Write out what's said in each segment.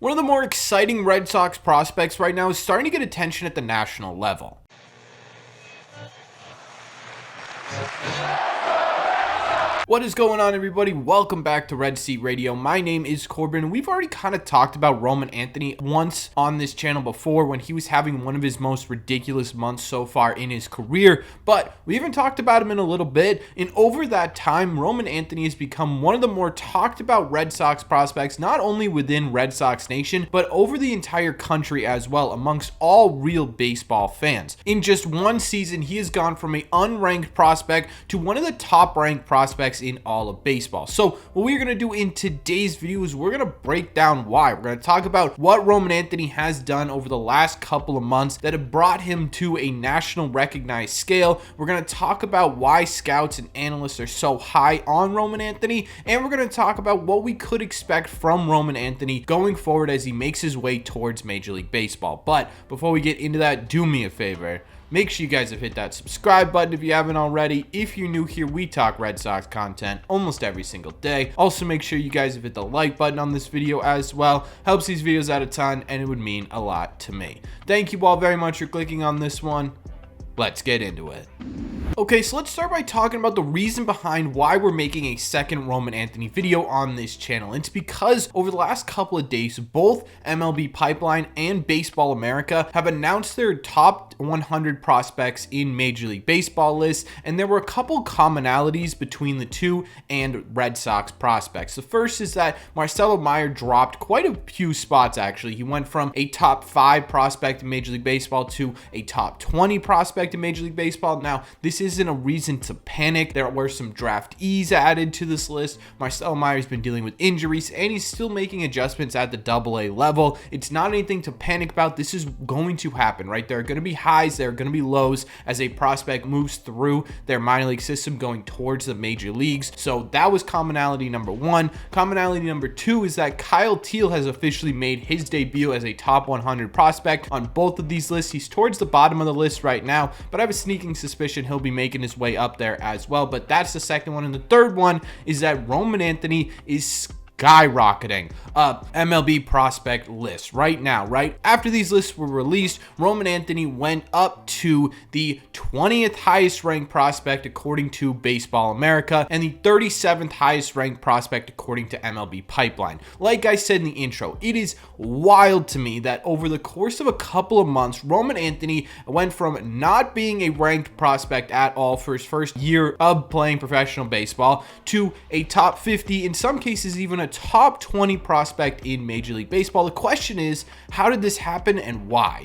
One of the more exciting Red Sox prospects right now is starting to get attention at the national level. What is going on, everybody? Welcome back to Red Seat Radio. My name is Corbin. We've already kind of talked about Roman Anthony once on this channel before when he was having one of his most ridiculous months so far in his career, but we haven't talked about him in a little bit. And over that time, Roman Anthony has become one of the more talked about Red Sox prospects, not only within Red Sox Nation, but over the entire country as well, amongst all real baseball fans. In just one season, he has gone from an unranked prospect to one of the top ranked prospects in all of baseball. So what we're going to do in today's video is we're going to break down why. We're going to talk about what Roman Anthony has done over the last couple of months that have brought him to a national recognized scale. We're going to talk about why scouts and analysts are so high on Roman Anthony, and we're going to talk about what we could expect from Roman Anthony going forward as he makes his way towards Major League Baseball. But before we get into that, do me a favor. Make sure you guys have hit that subscribe button if you haven't already. If you're new here, we talk Red Sox content almost every single day. Also, make sure you guys have hit the like button on this video as well. Helps these videos out a ton, and it would mean a lot to me. Thank you all very much for clicking on this one. Let's get into it. Okay, so let's start by talking about the reason behind why we're making a second Roman Anthony video on this channel. It's because over the last couple of days, both MLB Pipeline and Baseball America have announced their top 100 prospects in Major League Baseball lists, and there were a couple commonalities between the two and Red Sox prospects. The first is that Marcelo dropped quite a few spots, actually. He went from a top 5 prospect in Major League Baseball to a top 20 prospect in Major League Baseball. Now, this isn't a reason to panic. There were some draftees added to this list. Marcelo has been dealing with injuries, and he's still making adjustments at the AA level. It's not anything to panic about. This is going to happen, right? There are going to be highs, there are going to be lows as a prospect moves through their minor league system going towards the major leagues. So that was commonality number one. Commonality number two is that Kyle Teel has officially made his debut as a top 100 prospect on both of these lists. He's towards the bottom of the list right now, but I have a sneaking suspicion he'll be making his way up there as well. But that's the second one. And the third one is that Roman Anthony is skyrocketing up MLB prospect list right now. Right after these lists were released, Roman Anthony went up to the 20th highest ranked prospect according to Baseball America and the 37th highest ranked prospect according to MLB Pipeline. Like I said in the intro, it is wild to me that over the course of a couple of months, Roman Anthony went from not being a ranked prospect at all for his first year of playing professional baseball to a top 50, in some cases even a top 20 prospect in Major League Baseball. The question is, how did this happen and why?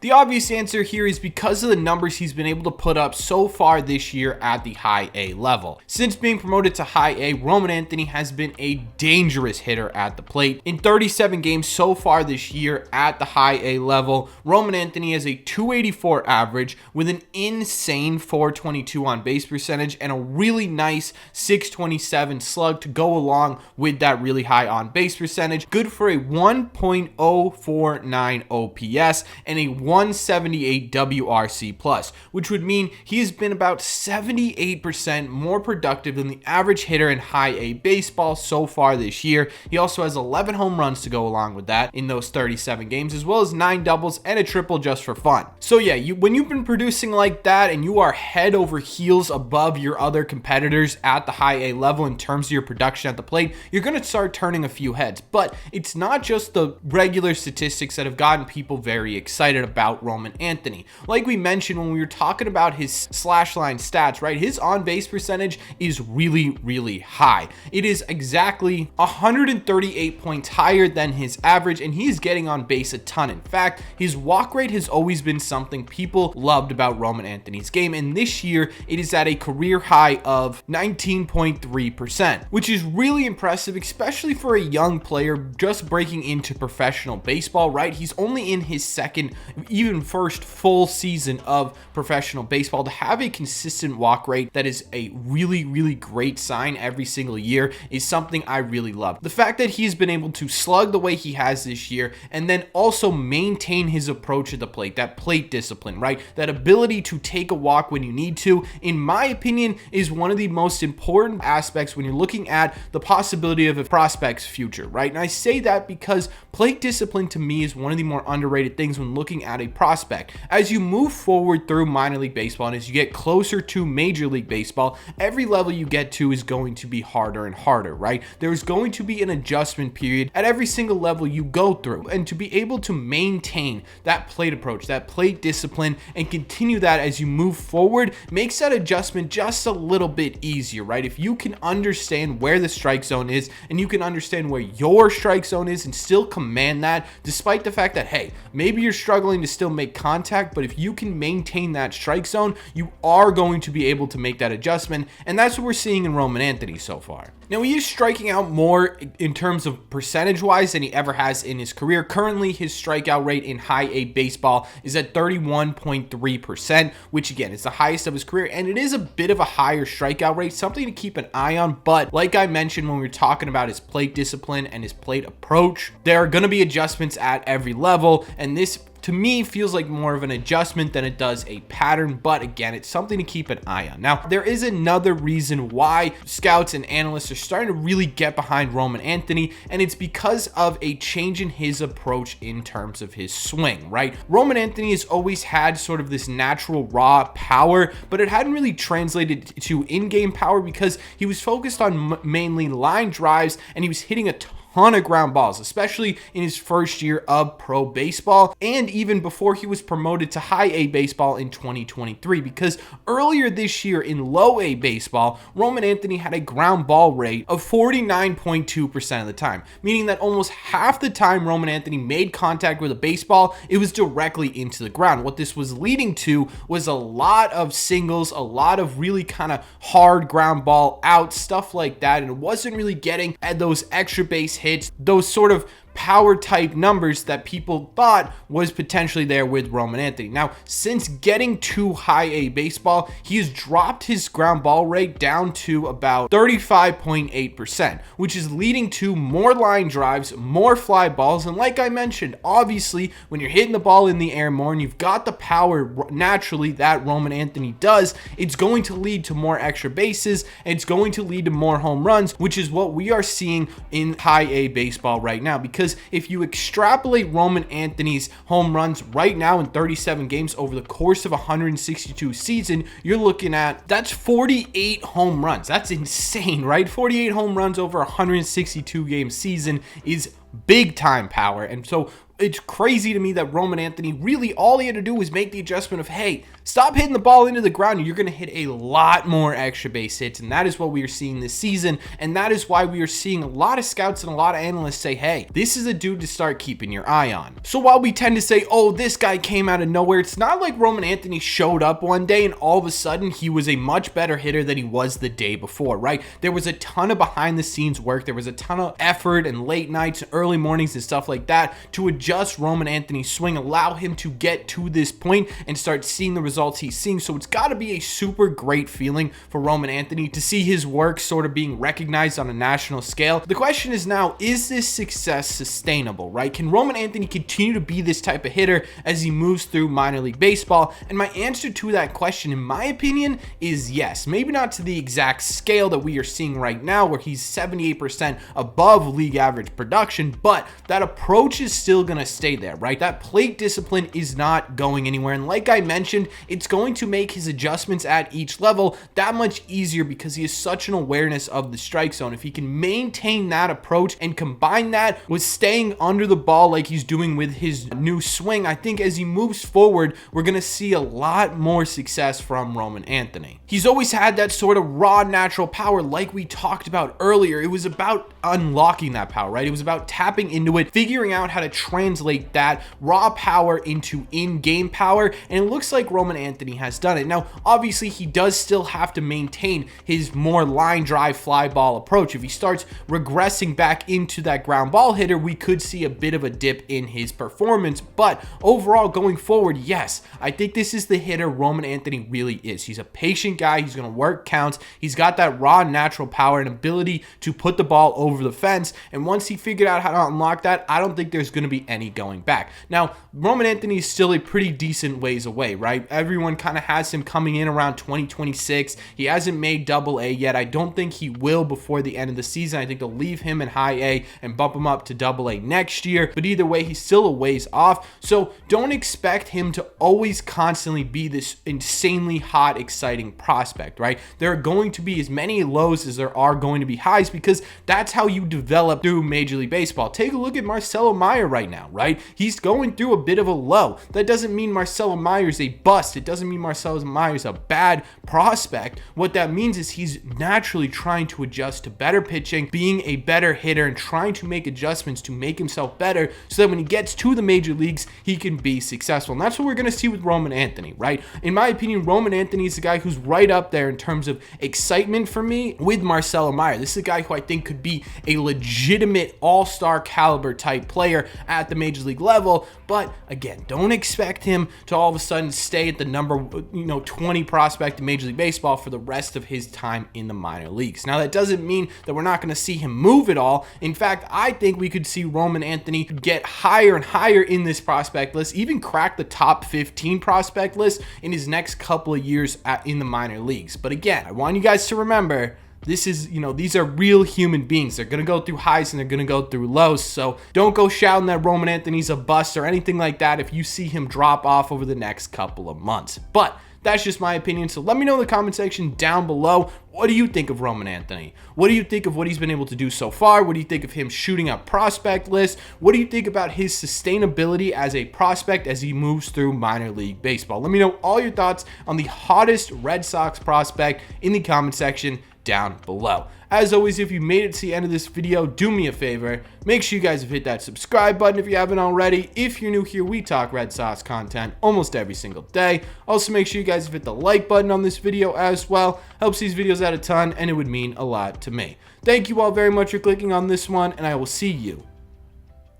The obvious answer here is because of the numbers he's been able to put up so far this year at the high A level. Since being promoted to high A, Roman Anthony has been a dangerous hitter at the plate. In 37 games so far this year at the high A level, Roman Anthony has a 284 average with an insane 422 on base percentage and a really nice 627 slug to go along with that really high on base percentage. Good for a 1.049 OPS and a 178 WRC plus, which would mean he has been about 78% more productive than the average hitter in high A baseball so far this year. He also has 11 home runs to go along with that in those 37 games, as well as 9 doubles and a triple just for fun. So yeah, when you've been producing like that and you are head over heels above your other competitors at the high A level in terms of your production at the plate, you're going to start turning a few heads. But it's not just the regular statistics that have gotten people very excited about Roman Anthony. Like we mentioned when we were talking about his slash line stats, right? His on base percentage is really high. It is exactly 138 points higher than his average, and he's getting on base a ton. In fact, his walk rate has always been something people loved about Roman Anthony's game, and this year it is at a career high of 19.3%, which is really impressive, especially for a young player just breaking into professional baseball, right? He's only in his second, even first full season of professional baseball. To have a consistent walk rate that is a really great sign every single year is something I really love. The fact that he's been able to slug the way he has this year and then also maintain his approach at the plate, that plate discipline, right? That ability to take a walk when you need to, in my opinion, is one of the most important aspects when you're looking at the possibility of a prospect's future, right? And I say that because plate discipline to me is one of the more underrated things when looking at a prospect. As you move forward through minor league baseball and as you get closer to Major League Baseball, every level you get to is going to be harder and harder, right? There's going to be an adjustment period at every single level you go through. And to be able to maintain that plate approach, that plate discipline, and continue that as you move forward makes that adjustment just a little bit easier, right? If you can understand where the strike zone is and you can understand where your strike zone is and still command that, despite the fact that, hey, maybe you're struggling to still make contact, but if you can maintain that strike zone, you are going to be able to make that adjustment. And that's what we're seeing in Roman Anthony so far. Now, he is striking out more in terms of percentage-wise than he ever has in his career. Currently, his strikeout rate in high A baseball is at 31.3%, which again is the highest of his career, and it is a bit of a higher strikeout rate, something to keep an eye on. But like I mentioned when we were talking about his plate discipline and his plate approach, there are going to be adjustments at every level, and this to me feels like more of an adjustment than it does a pattern, but again, it's something to keep an eye on. Now, there is another reason why scouts and analysts are starting to really get behind Roman Anthony, and it's because of a change in his approach in terms of his swing, right? Roman Anthony has always had sort of this natural raw power, but it hadn't really translated to in-game power because he was focused on mainly line drives and he was hitting a ton of ground balls, especially in his first year of pro baseball and even before he was promoted to high A baseball in 2023, because earlier this year in low A baseball, Roman Anthony had a ground ball rate of 49.2% of the time, meaning that almost half the time Roman Anthony made contact with a baseball, it was directly into the ground. What this was leading to was a lot of singles, a lot of really kind of hard ground ball outs, stuff like that, and it wasn't really getting at those extra base hits, those sort of power type numbers that people thought was potentially there with Roman Anthony. Now, since getting to high A baseball, he has dropped his ground ball rate down to about 35.8%, which is leading to more line drives, more fly balls, and like I mentioned, obviously, when you're hitting the ball in the air more and you've got the power naturally that Roman Anthony does, it's going to lead to more extra bases, and it's going to lead to more home runs, which is what we are seeing in high A baseball right now. Because if you extrapolate Roman Anthony's home runs right now in 37 games over the course of 162 season, you're looking at, that's 48 home runs. That's insane, right? 48 home runs over 162 game season is big time power. And so it's crazy to me that Roman Anthony, really all he had to do was make the adjustment of, hey, stop hitting the ball into the ground and you're going to hit a lot more extra base hits. And that is what we are seeing this season. And that is why we are seeing a lot of scouts and a lot of analysts say, hey, this is a dude to start keeping your eye on. So while we tend to say, oh, this guy came out of nowhere, it's not like Roman Anthony showed up one day and all of a sudden he was a much better hitter than he was the day before, right? There was a ton of behind the scenes work. There was a ton of effort and late nights and early mornings and stuff like that to adjust Roman Anthony's swing, allow him to get to this point and start seeing the results he's seeing. So it's got to be a super great feeling for Roman Anthony to see his work sort of being recognized on a national scale. The question is now, is this success sustainable, right? Can Roman Anthony continue to be this type of hitter as he moves through minor league baseball? And my answer to that question, in my opinion, is yes. Maybe not to the exact scale that we are seeing right now, where he's 78% above league average production, but that approach is still going to stay there, right? That plate discipline is not going anywhere. And like I mentioned, it's going to make his adjustments at each level that much easier because he has such an awareness of the strike zone. If he can maintain that approach and combine that with staying under the ball like he's doing with his new swing, I think as he moves forward, we're going to see a lot more success from Roman Anthony. He's always had that sort of raw natural power like we talked about earlier. It was about unlocking that power, right? It was about tapping into it, figuring out how to translate that raw power into in-game power, and it looks like Roman Anthony has done it. Now, obviously, he does still have to maintain his more line drive fly ball approach. If he starts regressing back into that ground ball hitter, we could see a bit of a dip in his performance, but overall, going forward, yes, I think this is the hitter Roman Anthony really is. He's a patient guy. He's going to work counts. He's got that raw natural power and ability to put the ball over the fence, and once he figured out how to unlock that, I don't think there's going to be any going back. Now, Roman Anthony is still a pretty decent ways away, right? Everyone kind of has him coming in around 2026. He hasn't made double A yet. I don't think he will before the end of the season. I think they'll leave him in high A and bump him up to double A next year. But either way, he's still a ways off. So don't expect him to always constantly be this insanely hot, exciting prospect, right? There are going to be as many lows as there are going to be highs, because that's how you develop through Major League Baseball. Take a look at Marcelo Meyer right now, right? He's going through a bit of a low. That doesn't mean Marcelo Meyer's a bust. It doesn't mean Marcelo Meyer's a bad prospect. What that means is he's naturally trying to adjust to better pitching, being a better hitter, and trying to make adjustments to make himself better so that when he gets to the major leagues, he can be successful. And that's what we're going to see with Roman Anthony, right? In my opinion, Roman Anthony is the guy who's right up there in terms of excitement for me with Marcelo Meyer. This is a guy who I think could be a legitimate all-star caliber type player at the major league level. But again, don't expect him to all of a sudden stay at the number 20 prospect in Major League Baseball for the rest of his time in the minor leagues. Now, that doesn't mean that we're not going to see him move at all. In fact, I think we could see Roman Anthony get higher and higher in this prospect list, even crack the top 15 prospect list in his next couple of years in the minor leagues. But again, I want you guys to remember, this is, these are real human beings. They're going to go through highs and they're going to go through lows. So don't go shouting that Roman Anthony's a bust or anything like that if you see him drop off over the next couple of months. But that's just my opinion. So let me know in the comment section down below. What do you think of Roman Anthony? What do you think of what he's been able to do so far? What do you think of him shooting up prospect lists? What do you think about his sustainability as a prospect as he moves through minor league baseball? Let me know all your thoughts on the hottest Red Sox prospect in the comment section down below. As always, if you made it to the end of this video, do me a favor. Make sure you guys have hit that subscribe button if you haven't already. If you're new here, we talk Red Sox content almost every single day. Also, make sure you guys have hit the like button on this video as well. Helps these videos out a ton, and it would mean a lot to me. Thank you all very much for clicking on this one, and I will see you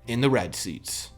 in the red seats.